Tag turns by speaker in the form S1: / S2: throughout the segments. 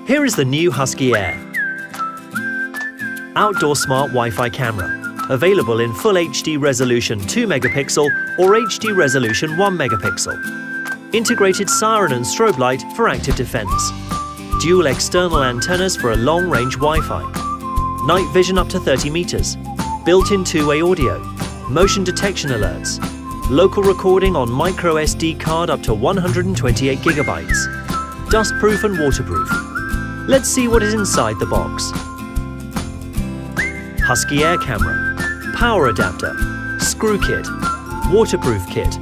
S1: Here is the new Husky Air. Outdoor smart Wi-Fi camera, available in full HD resolution 2 megapixel or HD resolution 1 megapixel. Integrated siren and strobe light for active defense. Dual external antennas for a long-range Wi-Fi. Night vision up to 30 meters. Built-in two-way audio. Motion detection alerts. Local recording on micro SD card up to 128 gigabytes. Dust-proof and waterproof. Let's see what is inside the box. Husky Air camera, power adapter, screw kit, waterproof kit,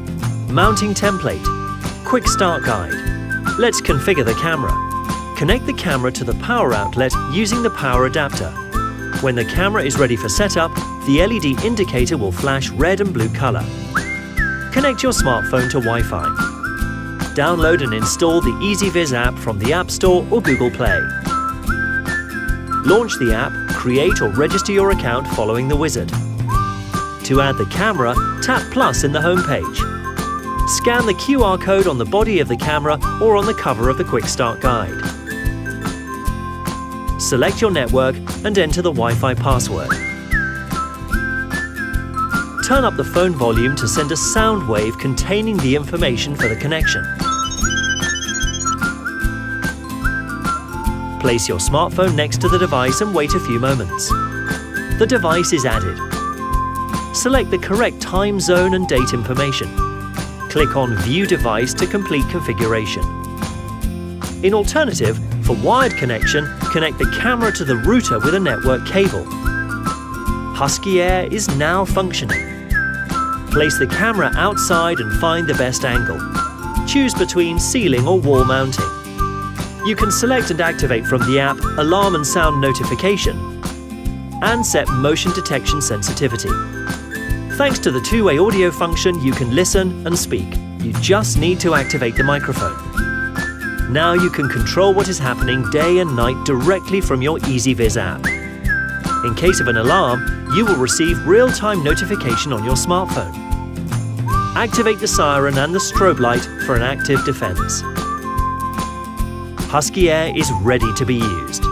S1: mounting template, quick start guide. Let's configure the camera. Connect the camera to the power outlet using the power adapter. When the camera is ready for setup, the LED indicator will flash red and blue color. Connect your smartphone to Wi-Fi. Download and install the ezViz app from the App Store or Google Play. Launch the app, create or register your account following the wizard. To add the camera, tap Plus in the home page. Scan the QR code on the body of the camera or on the cover of the Quick Start Guide. Select your network and enter the Wi-Fi password. Turn up the phone volume to send a sound wave containing the information for the connection. Place your smartphone next to the device and wait a few moments. The device is added. Select the correct time zone and date information. Click on View Device to complete configuration. In alternative, for wired connection, connect the camera to the router with a network cable. Husky Air is now functioning. Place the camera outside and find the best angle. Choose between ceiling or wall mounting. You can select and activate from the app alarm and sound notification and set motion detection sensitivity. Thanks to the two-way audio function, you can listen and speak. You just need to activate the microphone. Now you can control what is happening day and night directly from your ezViz app. In case of an alarm, you will receive real-time notification on your smartphone. Activate the siren and the strobe light for an active defense. Husky Air is ready to be used.